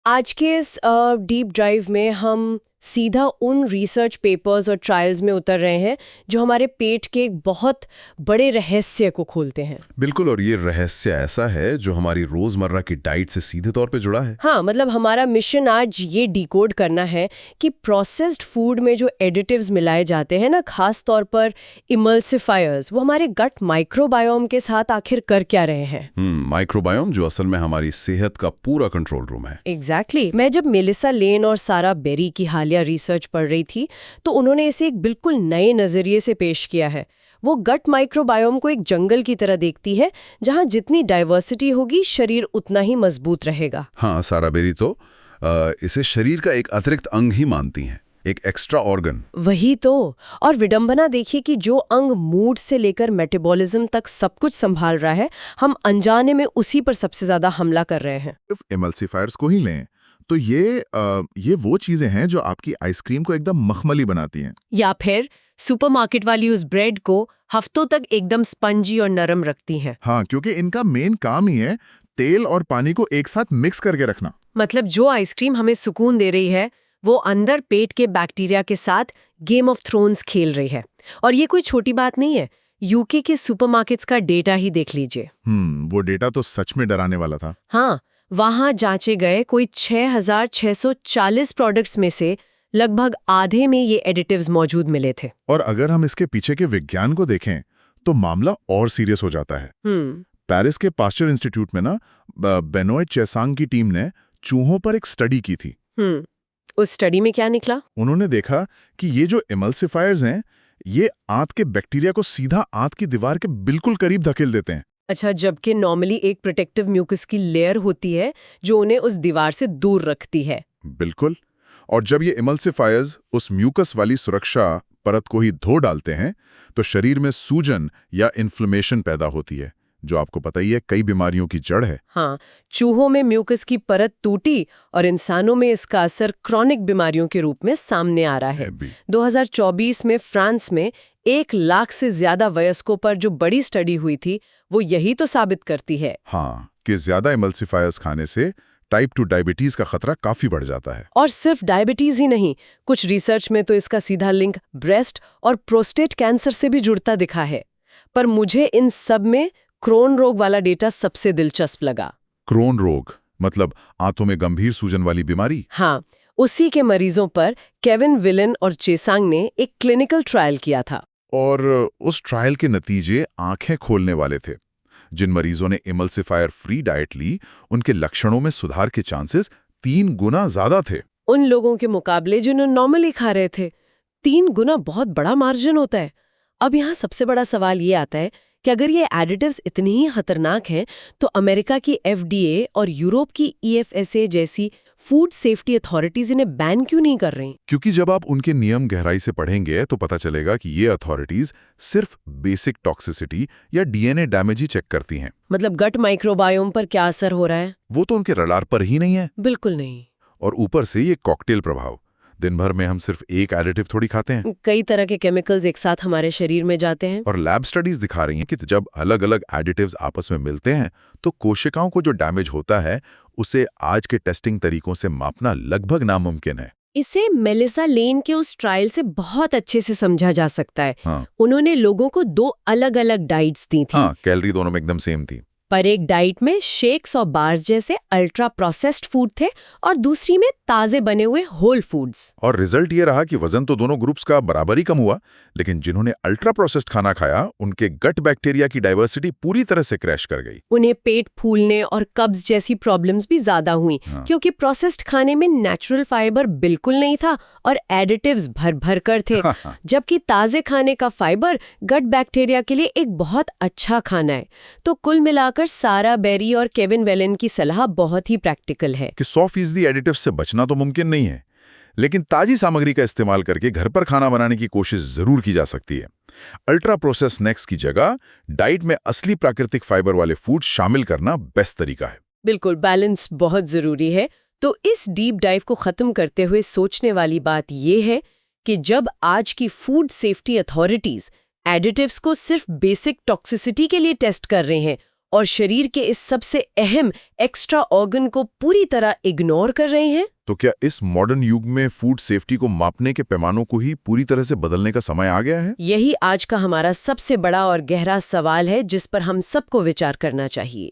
आज के इस डीप ड्राइव में हम सीधा उन रिसर्च पेपर्स और ट्रायल्स में उतर रहे हैं जो हमारे पेट के एक बहुत बड़े रहस्य को खोलते हैं। बिल्कुल, और ये रहस्य ऐसा है जो हमारी रोजमर्रा की डाइट से सीधे तौर पे जुड़ा है। हाँ, मतलब हमारा मिशन आज ये डिकोड करना है कि प्रोसेस्ड फूड में जो एडिटिव्स मिलाए जाते हैं ना, खास तौर पर इमल्सिफायर्स, वो हमारे गट माइक्रोबायोम के साथ आखिर कर क्या रहे हैं। माइक्रोबायोम जो असल में हमारी सेहत का पूरा कंट्रोल रूम है। एग्जैक्टली। मैं जब मेलिसा लेन और सारा बेरी की हालिया रिसर्च पढ़ रही थी तो उन्होंने इसे एक बिल्कुल नए नजरिए से पेश किया है। वो गट माइक्रोबायोम को एक जंगल की तरह देखती है जहां जितनी डाइवर्सिटी होगी शरीर उतना ही मजबूत रहेगा। हाँ, सारा बेरी तो इसे शरीर का एक अतिरिक्त अंग ही मानती हैं, एक एक्स्ट्रा ऑर्गन। वही तो। और विडंबना देखिए कि जो अंग मूड से लेकर मेटाबॉलिज्म तक सब कुछ संभाल रहा है, हम अनजाने में उसी पर सबसे ज्यादा हमला कर रहे हैं। सिर्फ एमल्सिफायर्स को ही लें तो ये वो चीजें हैं जो आपकी आइसक्रीम को एकदम मखमली बनाती हैं। या फिर सुपरमार्केट वाली उस ब्रेड को हफ्तों तक एकदम स्पंजी और नरम रखती हैं। हाँ, क्योंकि इनका मेन काम ही है तेल और पानी को एक साथ मिक्स करके रखना। मतलब जो आइसक्रीम हमें सुकून दे रही है वो अंदर पेट के बैक्टीरिया के साथ गेम ऑफ थ्रोन्स खेल रही है। और ये कोई छोटी बात नहीं है। यूके के सुपरमार्केट्स का डेटा ही देख लीजिए। वो डेटा तो सच में डराने वाला था। हाँ, वहां जांचे गए कोई 6,640 प्रोडक्ट्स में से लगभग आधे में ये एडिटिव्स मौजूद मिले थे। और अगर हम इसके पीछे के विज्ञान को देखें तो मामला और सीरियस हो जाता है। पेरिस के पास्चर इंस्टीट्यूट में ना बेनोय चेसांग की टीम ने चूहों पर एक स्टडी की थी। उस स्टडी में क्या निकला? उन्होंने देखा कि ये जो इमल्सिफायर्स हैं ये आंत के बैक्टीरिया को सीधा आंत की दीवार के बिल्कुल करीब धकेल देते हैं। अच्छा, जबकि नॉर्मली एक प्रोटेक्टिव म्यूकस की लेयर होती है जो उन्हें उस दीवार से दूर रखती है। बिल्कुल। और जब ये इमल्सिफायर्स उस म्यूकस वाली सुरक्षा परत को ही धो डालते हैं तो शरीर में सूजन या इन्फ्लेमेशन पैदा होती है, जो आपको पता ही है कई बीमारियों की जड़ है। हाँ, चूहों में म्यूकस की परत टूटी और इंसानों में इसका असर क्रॉनिक बीमारियों के रूप में सामने आ रहा है। 2024 में फ्रांस में 1 लाख से ज्यादा वयस्कों पर जो बड़ी स्टडी हुई थी वो यही तो साबित करती है। हाँ, कि ज्यादा इमल्सिफायर्स खाने से टाइप 2 डायबिटीज का खतरा काफी बढ़ जाता है। और सिर्फ डायबिटीज ही नहीं, कुछ रिसर्च में तो इसका सीधा लिंक ब्रेस्ट और प्रोस्टेट कैंसर से भी जुड़ता दिखा है। पर मुझे इन सब में क्रोन रोग वाला डेटा सबसे दिलचस्प लगा। क्रोन रोग मतलब आंतों में गंभीर सूजन वाली बीमारी? हाँ, उसी के मरीजों पर केविन विलन और चेसांग ने एक क्लिनिकल ट्रायल किया था। और उस ट्रायल के नतीजे आंखें खोलने वाले थे। जिन मरीजों ने इमल्सिफायर फ्री डाइट ली उनके लक्षणों में सुधार के चांसेस 3 गुना ज्यादा थे उन लोगों के मुकाबले जिन्होंने नॉर्मली खा रहे थे। 3 गुना बहुत बड़ा मार्जिन होता है। अब यहाँ सबसे बड़ा सवाल ये आता है कि अगर ये एडिटिव्स इतनी ही खतरनाक हैं तो अमेरिका की FDA और यूरोप की EFSA जैसी फूड सेफ्टी अथॉरिटीज इन्हें बैन क्यों नहीं कर रही? क्योंकि जब आप उनके नियम गहराई से पढ़ेंगे तो पता चलेगा कि ये अथॉरिटीज सिर्फ बेसिक टॉक्सिसिटी या DNA डैमेज ही चेक करती हैं। मतलब गट माइक्रोबायोम पर क्या असर हो रहा है वो तो उनके रडार पर ही नहीं है। बिल्कुल नहीं। और ऊपर से ये कॉकटेल प्रभाव। दिन भर में हम सिर्फ एक एडिटिव थोड़ी खाते हैं, कई तरह के केमिकल्स एक साथ हमारे शरीर में जाते हैं। और लैब स्टडीज दिखा रही हैं कि जब अलग अलग एडिटिव्स आपस में मिलते हैं तो कोशिकाओं को जो डैमेज होता है उसे आज के टेस्टिंग तरीकों से मापना लगभग नामुमकिन है। इसे मेलिसा लेन के उस ट्रायल से बहुत अच्छे से समझा जा सकता है। हाँ। उन्होंने लोगों को 2 अलग-अलग डाइट्स दी थी। हाँ, कैलोरी दोनों में एकदम सेम थी। पर एक डाइट में शेक्स और बार्स जैसे अल्ट्रा प्रोसेस्ड फूड थे और दूसरी में ताजे बने हुए होल फूड्स। और रिजल्ट ये रहा कि वजन तो दोनों ग्रुप्स का बराबर ही कम हुआ, लेकिन जिन्होंने अल्ट्रा प्रोसेस्ड खाना खाया उनके गट बैक्टीरिया की डाइवर्सिटी पूरी तरह से क्रैश कर गई। उन्हें पेट फूलने और कब्ज जैसी प्रॉब्लम्स भी ज्यादा हुई। हाँ। क्योंकि प्रोसेस्ड खाने में नेचुरल फाइबर बिल्कुल नहीं था और एडिटिव्स भर भर कर थे। जबकि ताजे खाने का फाइबर गट बैक्टीरिया के लिए एक बहुत अच्छा खाना है। तो कुल मिलाकर सारा बेरी और केविन वेलन की सलाह बहुत ही प्रैक्टिकल है कि 100% एडिटिव से बचना तो मुमकिन नहीं है, लेकिन ताजी सामग्री का इस्तेमाल करके घर पर खाना बनाने की कोशिश जरूर की जा सकती है। अल्ट्रा प्रोसेस स्नैक्स की जगह डाइट में असली प्राकृतिक फाइबर वाले फूड शामिल करना बेस्ट तरीका है। बिल्कुल, बैलेंस बहुत जरूरी है। तो इस डीप डाइव को खत्म करते हुए सोचने वाली बात यह है कि जब आज की फूड सेफ्टी अथॉरिटीज एडिटिव्स को सिर्फ बेसिक टॉक्सिसिटी के लिए टेस्ट कर रहे हैं और शरीर के इस सबसे अहम एक्स्ट्रा ऑर्गन को पूरी तरह इग्नोर कर रहे हैं? तो क्या इस मॉडर्न युग में फूड सेफ्टी को मापने के पैमानों को ही पूरी तरह से बदलने का समय आ गया है? यही आज का हमारा सबसे बड़ा और गहरा सवाल है जिस पर हम सबको विचार करना चाहिए।